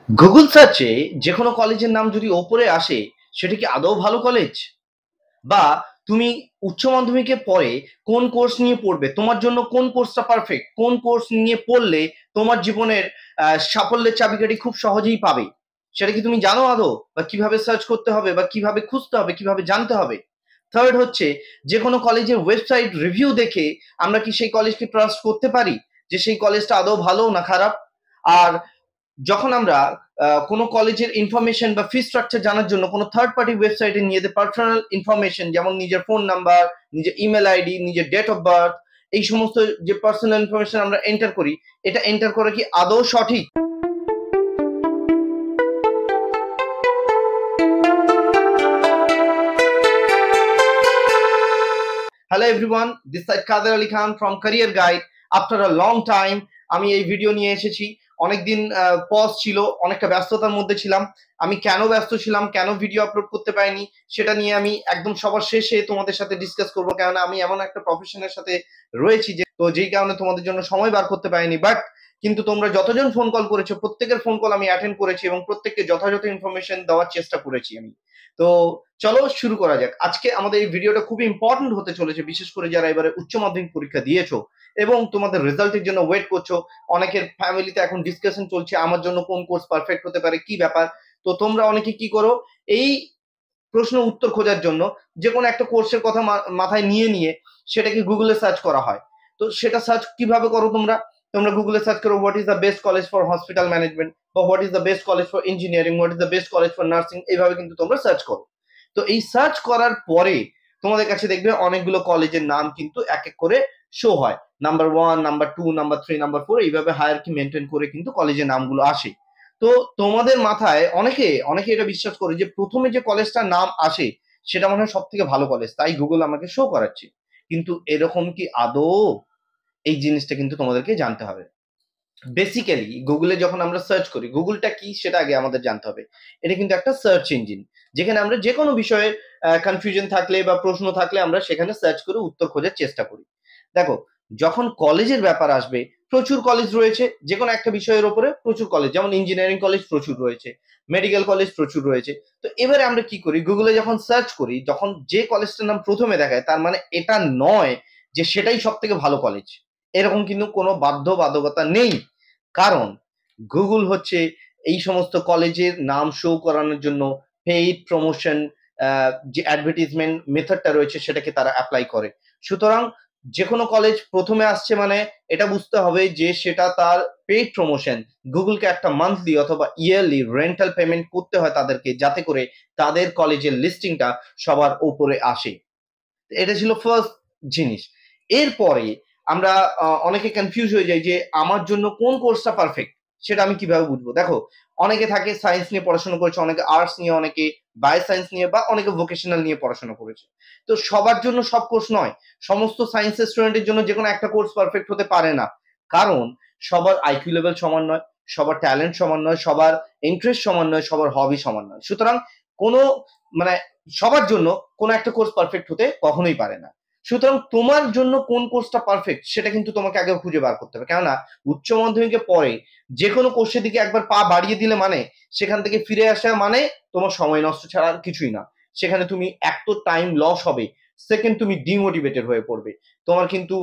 Google সার্চে যে কোনো কলেজের নাম যদি ওপরে আসে, সেটা কি আদৌ ভালো কলেজ? বা তুমি উচ্চ মাধ্যমিকের পরে কোন কোর্স নিয়ে পড়বে, তোমার জন্য কোন কোর্সটা পারফেক্ট, কোন কোর্স নিয়ে পড়লে তোমার জীবনের সাফল্যের চাবিকাঠি খুব সহজেই পাবে, সেটা কি তুমি জানো আদৌ? বা কিভাবে সার্চ করতে হবে, বা কিভাবে খুঁজতে হবে, কিভাবে জানতে হবে? থার্ড হচ্ছে, যে কোনো কলেজের ওয়েবসাইট রিভিউ দেখে আমরা কি সেই কলেজকে ট্রাস্ট করতে পারি যে সেই কলেজটা আদৌ ভালো না খারাপ? আর যখন আমরা কোনো কলেজের ইনফরমেশন বা ফি স্ট্রাকচার জানার জন্য কোনো থার্ড পার্টি ওয়েবসাইটে নিজেদের পার্সোনাল ইনফরমেশন, যেমন নিজের ফোন নাম্বার, নিজের ইমেল আইডি, নিজের ডেট অফ বার্থ, এই সমস্ত যে পার্সোনাল ইনফরমেশন আমরা এন্টার করি, এটা এন্টার করা কি আদৌ সঠিক? Hello everyone, this side Kader Ali Khan from career guide. After a long time আমি এই ভিডিও নিয়ে এসেছি। অনেকদিন পজ ছিল, অনেকটা ব্যস্ততার মধ্যে ছিলাম। আমি কেন ব্যস্ত ছিলাম, কেন ভিডিও আপলোড করতে পারিনি, সেটা নিয়ে আমি একদম সবার শেষে তোমাদের সাথে ডিসকাস করবো। কেননা আমি এমন একটা প্রফেশনের সাথে রয়েছি যে, তো যেই কারণে তোমাদের জন্য সময় বার করতে পারিনি। বাট কিন্তু তোমরা যতজন ফোন কল করেছো, প্রত্যেকের ফোন কল আমি অ্যাটেন্ড করেছি এবং প্রত্যেককে যথাযথ ইনফরমেশন দেওয়ার চেষ্টা করেছি আমি। তো চলো শুরু করা যাক। আজকে আমাদের এই ভিডিওটা খুবই ইম্পর্টেন্ট হতে চলেছে, বিশেষ করে যারা এবারে উচ্চ মাধ্যমিক পরীক্ষা দিয়েছো এবং তোমাদের রেজাল্টের জন্য ওয়েট করছো। অনেকের ফ্যামিলিতে এখন ডিসকাশন চলছে আমার জন্য কোন কোর্স পারফেক্ট হতে পারে, কি ব্যাপার। তো তোমরা অনেকে কি করো, এই প্রশ্ন উত্তর খোঁজার জন্য যে কোনো একটা কোর্সের কথা মাথায় নিয়ে নিয়ে সেটাকে গুগলে সার্চ করা হয়। তো সেটা সার্চ কিভাবে করো তোমরা? তোমরা গুগলে সার্চ করো what is the best college for hospital management, বা what is the best college for engineering, what is the best college for nursing, এইভাবে কিন্তু তোমরা সার্চ করো। তো এই সার্চ করার পরে তোমাদের কাছে দেখবে অনেকগুলো কলেজের নাম কিন্তু এক এক করে শো হয়। নাম্বার 1, নাম্বার 2, নাম্বার 3, নাম্বার 4, এইভাবে হায়ারকি মেনটেন করে কিন্তু কলেজের নামগুলো আসে। তো তোমাদের মাথায় অনেকে অনেকে এটা বিশ্বাস করে যে প্রথমে যে কলেজটার নাম আসে সেটা মনে হয় সব থেকে ভালো কলেজ, তাই গুগল আমাকে শো করাচ্ছে। কিন্তু এরকম কি আদৌ? এই জিনিসটা কিন্তু তোমাদেরকে জানতে হবে। বেসিক্যালি গুগলে যখন আমরা সার্চ করি, গুগলটা কি সেটা আগে আমাদের জানতে হবে। এটা কিন্তু একটা সার্চ ইঞ্জিন, যেখানে আমরা যে কোনো বিষয়ে কনফিউশন থাকলে বা প্রশ্ন থাকলে আমরা সেখানে সার্চ করে উত্তর খোঁজার চেষ্টা করি। দেখো, যখন কলেজের ব্যাপার আসবে, প্রচুর কলেজ রয়েছে যে কোনো একটা বিষয়ের উপরে, প্রচুর কলেজ, যেমন ইঞ্জিনিয়ারিং কলেজ প্রচুর রয়েছে, মেডিকেল কলেজ প্রচুর রয়েছে। তো এবারে আমরা কি করি, গুগলে যখন সার্চ করি, যখন যে কলেজটার নাম প্রথমে দেখায় তার মানে এটা নয় যে সেটাই সব থেকে ভালো কলেজ। এরকম কিন্তু কোনো বাধ্যবাধকতা নেই। কারণ গুগল হচ্ছে এই সমস্ত কলেজের নাম শো করানোর জন্য পেইড প্রমোশন, যে অ্যাডভার্টাইজমেন্ট মেথডটা রয়েছে সেটাকে তারা অ্যাপ্লাই করে। সুতরাং যে কোনো কলেজ প্রথমে আসছে মানে এটা বুঝতে হবে যে সেটা তার পেইড প্রমোশন। গুগলকে একটা মান্থলি অথবা ইয়ারলি রেন্টাল পেমেন্ট করতে হয় তাদেরকে, যাতে করে তাদের কলেজের লিস্টিংটা সবার উপরে আসে। এটা ছিল ফার্স্ট জিনিস। এরপরে আমরা অনেকে কনফিউজ হয়ে যাই যে আমার জন্য কোন কোর্সটা পারফেক্ট, সেটা আমি কিভাবে বুঝবো? দেখো, অনেকে থাকে সায়েন্স নিয়ে পড়াশোনা করেছে, অনেকে আর্টস নিয়ে, অনেকে বায়ো সায়েন্স নিয়ে, বা অনেকে ভোকেশনাল নিয়ে পড়াশোনা করেছে। তো সবার জন্য সব কোর্স নয়। সমস্ত সায়েন্সের স্টুডেন্টের জন্য যে কোনো একটা কোর্স পারফেক্ট হতে পারে না। কারণ সবার আইকিউ লেভেল সমান নয়, সবার ট্যালেন্ট সমান নয়, সবার ইন্টারেস্ট সমান নয়, সবার হবি সমান নয়। সুতরাং কোনো মানে সবার জন্য কোনো একটা কোর্স পারফেক্ট হতে কখনোই পারে না। সুতরাং তোমার জন্য কোন কোর্সটা পারফেক্ট সেটা কিন্তু তোমাকে আগে খুঁজে বার করতে হবে। কেননা উচ্চ মাধ্যমিকের পরে যে কোনো কোর্সের দিকে একবার পা বাড়িয়ে দিলে মানে সেখান থেকে ফিরে আসা মানে তোমার সময় নষ্ট ছাড়া আর কিছুই না। সেখানে তুমি এক তো টাইম লস হবে, সেকেন্ড তুমি ডিমোটিভেটেড হয়ে পড়বে। তোমার কিন্তু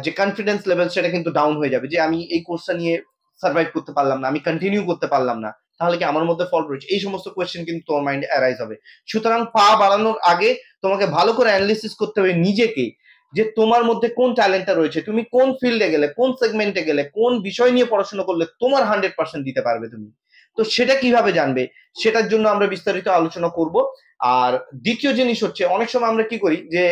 যে কনফিডেন্স লেভেল সেটা কিন্তু ডাউন হয়ে যাবে, যে আমি এই কোর্সটা নিয়ে সার্ভাইভ করতে পারলাম না, আমি কন্টিনিউ করতে পারলাম না, তাহলে কি আমার মধ্যে ফল্ট রয়েছে, এই সমস্ত কোয়েশ্চেন কিন্তু তোমার মাইন্ডে অ্যারাইজ হবে। সুতরাং পা বাড়ানোর আগে তোমাকে ভালো করে অ্যানালিসিস করতে হবে নিজেকে, যে তোমার মধ্যে কোন ট্যালেন্টটা রয়েছে, তুমি কোন ফিল্ডে গেলে, কোন সেগমেন্টে গেলে, কোন বিষয় নিয়ে পড়াশোনা করলে তোমার 100% দিতে পারবে তুমি। তো সেটা কিভাবে জানবে, সেটার জন্য আমরা বিস্তারিত আলোচনা করব। আর দ্বিতীয় জিনিস হচ্ছে, অনেক সময় আমরা কি করি যে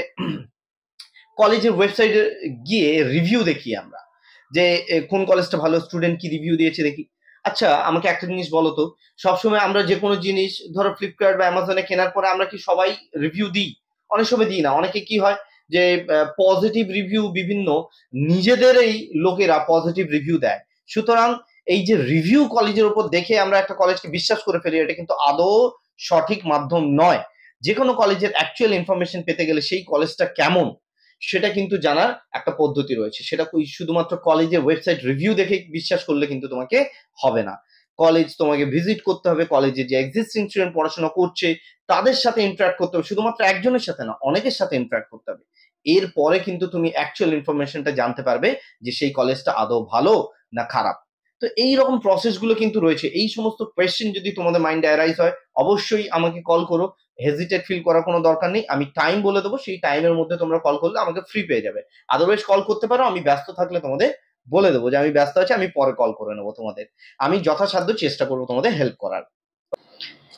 কলেজের ওয়েবসাইটে গিয়ে রিভিউ দেখি আমরা, যে কোন কলেজটা ভালো, স্টুডেন্ট কি রিভিউ দিয়েছে দেখি। আচ্ছা আমাকে একটা জিনিস বলো তো, সবসময় আমরা যে কোনো জিনিস ধরো ফ্লিপকার্ট বা অ্যামাজনে কেনার পরে আমরা কি সবাই রিভিউ দিই? অনেক সময় দিই না। অনেকে কি হয় যে পজিটিভ রিভিউ, বিভিন্ন নিজেদেরই লোকেরা পজিটিভ রিভিউ দেয়। সুতরাং এই যে রিভিউ কলেজের উপর দেখে আমরা একটা কলেজকে বিশ্বাস করে ফেলি, এটা কিন্তু আদৌ সঠিক মাধ্যম নয়। যে কোনো কলেজের অ্যাকচুয়াল ইনফরমেশন পেতে গেলে সেই কলেজটা কেমন সেটা কিন্তু জানার একটা পদ্ধতি রয়েছে। সেটা শুধুমাত্র কলেজের ওয়েবসাইট রিভিউ দেখে বিশ্বাস করলে কিন্তু তোমাকে হবে না। কলেজ তোমাকে ভিজিট করতে হবে, কলেজে যে এক্সিস্টিং স্টুডেন্ট পড়াশোনা করছে তাদের সাথে ইন্টারাক্ট করতে হবে, শুধুমাত্র একজনের সাথে না, অনেকের সাথে ইন্টারাক্ট করতে হবে। এরপরে কিন্তু তুমি অ্যাকচুয়াল ইনফরমেশনটা জানতে পারবে যে সেই কলেজটা আদৌ ভালো না খারাপ। তো এই রকম প্রসেস গুলো কিন্তু রয়েছে। এই সমস্ত কোয়েশ্চেন যদি তোমাদের মাইন্ডে অ্যারাইজ হয়, অবশ্যই আমাকে কল করো। হেজিটেট ফিল করার কোনো দরকার নেই। আমি টাইম বলে দেবো, সেই টাইমের মধ্যে তোমরা কল করলে আমাকে ফ্রি পেয়ে যাবে। আদারওয়াইজ কল করতে পারো, আমি ব্যস্ত থাকলে তোমাদের বলে দেবো যে আমি ব্যস্ত আছি, আমি পরে কল করে নেবো তোমাদের। আমি যথাসাধ্য চেষ্টা করবো তোমাদের হেল্প করার।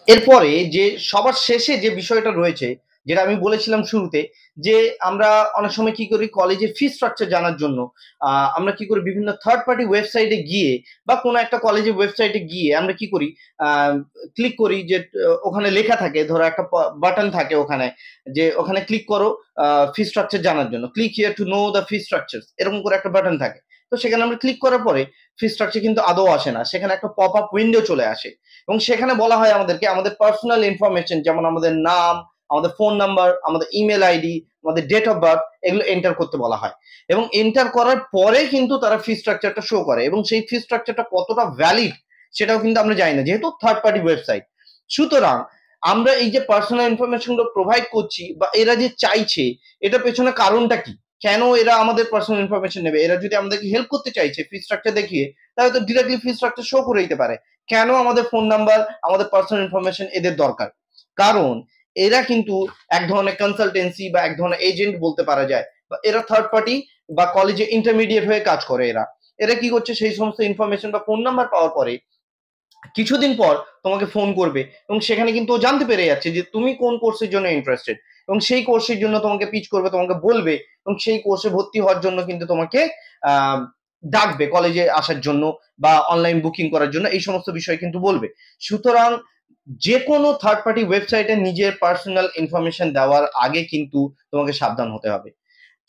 এরপরে যে সবার শেষে যে বিষয়টা রয়েছে, যেটা আমি বলেছিলাম শুরুতে, যে আমরা অনেক সময় কি করি, কলেজের ফি স্ট্রাকচার জানার জন্য আমরা কি করি, বিভিন্ন থার্ড পার্টি ওয়েবসাইটে গিয়ে বা কোনো একটা কলেজের ওয়েবসাইটে গিয়ে আমরা কি করি, ক্লিক করি যে ওখানে লেখা থাকে, ধরো একটা বাটন থাকে ওখানে, যে ওখানে ক্লিক করো ফি স্ট্রাকচার জানার জন্য, click here to know the fee structure, এরকম করে একটা বাটন থাকে। তো সেখানে আমরা ক্লিক করার পরে ফি স্ট্রাকচার কিন্তু আদৌ আসে না, সেখানে একটা পপ আপ উইন্ডো চলে আসে এবং সেখানে বলা হয় আমাদেরকে আমাদের পার্সোনাল ইনফরমেশন, যেমন আমাদের নাম, আমাদের ফোন নাম্বার, আমাদের ইমেল আইডি, আমাদের ডেট অফ বার্থ, এগুলো এন্টার করতে বলা হয়। এবং এন্টার করার পরে কিন্তু তারা ফি স্ট্রাকচারটা শো করে, এবং সেই ফি স্ট্রাকচারটা কতটা ভ্যালিড সেটাও কিন্তু আমরা জানি না, যেহেতু থার্ড পার্টি ওয়েবসাইট। সুতরাং আমরা এই যে পার্সোনাল ইনফরমেশন গুলো প্রোভাইড করছি বা এরা যে চাইছে, এটা পেছনে কারণটা কি, কেন এরা আমাদের পার্সোনাল ইনফরমেশন নেবে? এরা যদি আমাদেরকে হেল্প করতে চাইছে ফি স্ট্রাকচার দেখিয়ে, তাহলে তো ডিরেক্টলি ফি স্ট্রাকচার শো করে দিতে পারে। কেন আমাদের ফোন নাম্বার, আমাদের পার্সোনাল ইনফরমেশন এদের দরকার? কারণ এরা কিন্তু এক ধরনের কনসালটেন্সি বা এক ধরনের এজেন্ট বলতে পারা যায়, বা এরা থার্ড পার্টি বা কলেজে ইন্টারমিডিয়েট হয়ে কাজ করে। এরা এরা কি করছে, সেই সমস্ত ইনফরমেশন বা ফোন নাম্বার পাওয়ার পরে কিছুদিন পর তোমাকে ফোন করবে এবং সেখানে কিন্তু ও জানতে পেরে যাচ্ছে যে তুমি কোন কোর্সের জন্য ইন্টারেস্টেড, এবং সেই কোর্সের জন্য তোমাকে পিচ করবে, তোমাকে বলবে, এবং সেই কোর্সে ভর্তি হওয়ার জন্য কিন্তু তোমাকে আহ ডাকবে কলেজে আসার জন্য বা অনলাইন বুকিং করার জন্য, এই সমস্ত বিষয় কিন্তু বলবে। সুতরাং যে কোনো থার্ড পার্টি ওয়েবসাইটে নিজের পার্সোনাল ইনফরমেশন দেওয়ার আগে কিন্তু তোমাকে সাবধান হতে হবে।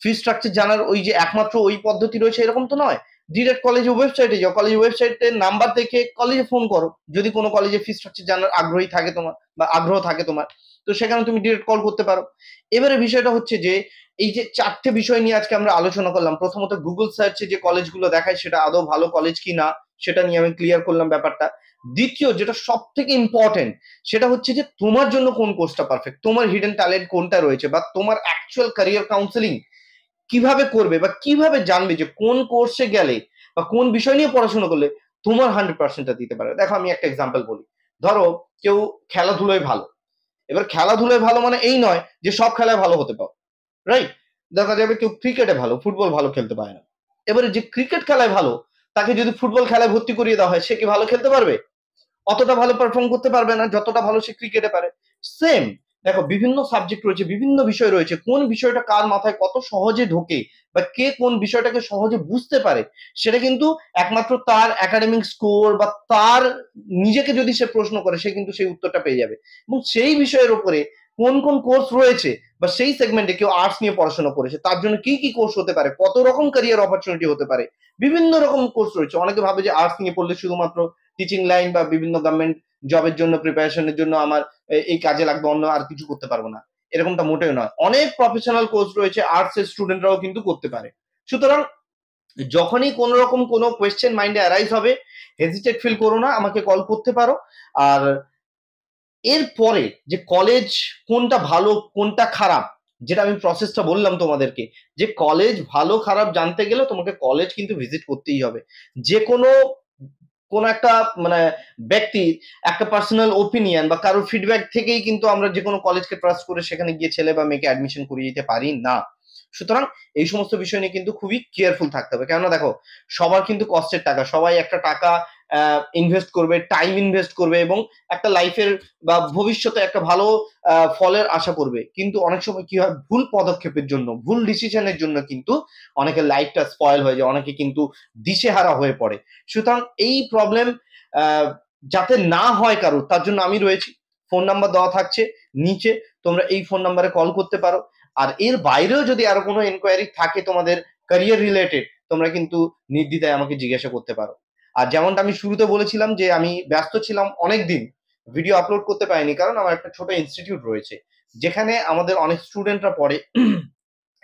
ফি স্ট্রাকচার জানার ওই যে একমাত্র ওই পদ্ধতি রয়েছে এরকম তো নয়। ডিরেক্ট কলেজের ওয়েবসাইটে যাও, কলেজের ওয়েবসাইটের নাম্বার দেখে কলেজে ফোন করো, যদি কোনো কলেজে ফি স্ট্রাকচার জানার আগ্রহী থাকে তোমার বা আগ্রহ থাকে তোমার, তো সেখানে তুমি ডিরেক্ট কল করতে পারো। এবারে বিষয়টা হচ্ছে যে এই যে চারটে বিষয় নিয়ে আজকে আমরা আলোচনা করলাম, প্রথমত গুগল সার্চে যে কলেজগুলো দেখায় সেটা আদৌ ভালো কলেজ কি না, সেটা নিয়ে আমি ক্লিয়ার করলাম ব্যাপারটা। দ্বিতীয় যেটা সব থেকে ইম্পর্টেন্ট, সেটা হচ্ছে যে তোমার জন্য কোন কোর্সটা পারফেক্ট, তোমার হিডেন ট্যালেন্ট কোনটা রয়েছে, বা তোমার অ্যাকচুয়াল ক্যারিয়ার কাউন্সেলিং কিভাবে করবে বা কিভাবে জানবে যে কোন কোর্সে গেলে বা কোন বিষয় নিয়ে পড়াশোনা করলে তোমার 100%টা দিতে পারে। দেখো আমি একটা এক্সাম্পল বলি, ধরো কেউ খেলাধুলোয় ভালো, এবার খেলাধুলায় ভালো মানে এই নয় যে সব খেলায় ভালো হতে পারো, রাইট? দেখা যাবে কেউ ক্রিকেটে ভালো, ফুটবল ভালো খেলতে পারে না। এবারে যে ক্রিকেট খেলায় ভালো, তাকে যদি ফুটবল খেলায় ভর্তি করিয়ে দেওয়া হয়, সে কি ভালো খেলতে পারবে? অতটা ভালো পারফর্ম করতে পারবে না যতটা ভালো সে ক্রিকেটে পারে। সেম, দেখো বিভিন্ন সাবজেক্ট রয়েছে, বিভিন্ন বিষয় রয়েছে, কোন বিষয়টা কার মাথায় কত সহজে ঢোকে বা কে কোন বিষয়টাকে সহজে বুঝতে পারে, সেটা কিন্তু একমাত্র তার একাডেমিক স্কোর বা তার নিজেকে যদি সে প্রশ্ন করে, সে কিন্তু সেই উত্তরটা পেয়ে যাবে। এবং সেই বিষয়ের উপরে কোন কোন কোর্স রয়েছে বা সেই সেগমেন্টে কেউ আর্টস নিয়ে পড়াশোনা করেছে, তার জন্য কি কি কোর্স হতে পারে, কত রকম ক্যারিয়ার অপরচুনিটি হতে পারে, বিভিন্ন রকম কোর্স রয়েছে। অনেকে ভাবে যে আর্টস নিয়ে পড়লে শুধুমাত্র টিচিং লাইন বা বিভিন্ন গভর্নমেন্ট জবের জন্য প্রিপারেশনের জন্য আমার এই কাজে লাগবে, অন্য আর কিছু করতে পারবো না, এরকমটা মোটেও নয়। অনেক প্রফেশনাল কোর্স রয়েছে, আর্টস এর স্টুডেন্টরাও কিন্তু করতে পারে। সুতরাং যখনই কোন রকম কোনো কোয়েশ্চেন মাইন্ডে অ্যারাইজ হবে, হেজিটেট ফিল করো না, আমাকে কল করতে পারো। আর এরপরে যে কলেজ কোনটা ভালো কোনটা খারাপ, যেটা আমি প্রসেসটা বললাম তোমাদেরকে, যে কলেজ ভালো খারাপ জানতে গেলে তোমাকে কলেজ কিন্তু ভিজিট করতেই হবে। যে কোনো কোন একটা মানে ব্যক্তির একটা পার্সোনাল ওপিনিয়ন বা কারোর ফিডব্যাক থেকেই কিন্তু আমরা যে কোনো কলেজকে ট্রাস্ট করে সেখানে গিয়ে ছেলে বা মেয়েকে অ্যাডমিশন করিয়ে দিতে পারি না। সুতরাং এই সমস্ত বিষয় নিয়ে কিন্তু খুবই কেয়ারফুল থাকতে হবে, কেননা দেখো সবার কিন্তু কষ্টের টাকা, সবাই একটা টাকা ইনভেস্ট করবে, টাইম ইনভেস্ট করবে এবং একটা লাইফের বা ভবিষ্যতে একটা ভালো ফলের আশা করবে, কিন্তু অনেক সময় কি হয়, ভুল পদক্ষেপের জন্য, ভুল ডিসিশনের জন্য কিন্তু অনেকের লাইফটা স্পয়েল হয়ে যায়, অনেকে কিন্তু দিশেহারা হয়ে পড়ে। সুতরাং এই প্রবলেম যাতে না হয় কারোর, তার জন্য আমি রয়েছি। ফোন নাম্বার দেওয়া থাকছে নিচে, তোমরা এই ফোন নাম্বারে কল করতে পারো। আর এর বাইরেও যদি আরো কোনো এনকোয়ারি থাকে তোমাদের ক্যারিয়ার রিলেটেড, তোমরা কিন্তু নির্দ্বিধায় আমাকে জিজ্ঞাসা করতে পারো। আর যেমনটা আমি শুরুতে বলেছিলাম যে আমি ব্যস্ত ছিলাম অনেক দিন, ভিডিও আপলোড করতে পারিনি, কারণ আমার একটা ছোট ইনস্টিটিউট রয়েছে যেখানে আমাদের অনেক স্টুডেন্টরা পড়ে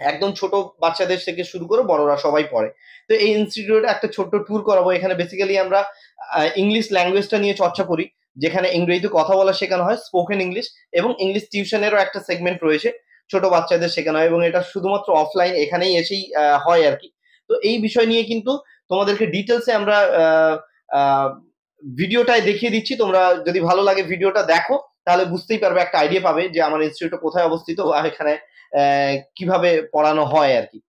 একদম ছোট বাচ্চাদের থেকে শুরু করে বড়রা সবাই পড়ে। তো এই ইনস্টিটিউটে একটা ছোট্ট ট্যুর করাবো। এখানে বেসিক্যালি আমরা ইংলিশ ল্যাঙ্গুয়েজটা নিয়ে চর্চা করি, যেখানে ইংরেজিতে কথা বলা শেখানো হয়, স্পোকেন ইংলিশ, এবং ইংলিশ টিউশনেরও একটা সেগমেন্ট রয়েছে, ছোট বাচ্চাদের শেখানো হয়, এবং এটা শুধুমাত্র অফলাইন এখানেই এসেই হয় আর কি। তো এই বিষয় নিয়ে কিন্তু তোমাদেরকে ডিটেলসে আমরা ভিডিওটায় দেখিয়ে দিচ্ছি। তোমরা যদি ভালো লাগে ভিডিওটা দেখো, তাহলে বুঝতেই পারবে, একটা আইডিয়া পাবে যে আমার ইনস্টিটিউটটা কোথায় অবস্থিত আর এখানে কিভাবে পড়ানো হয় আর কি।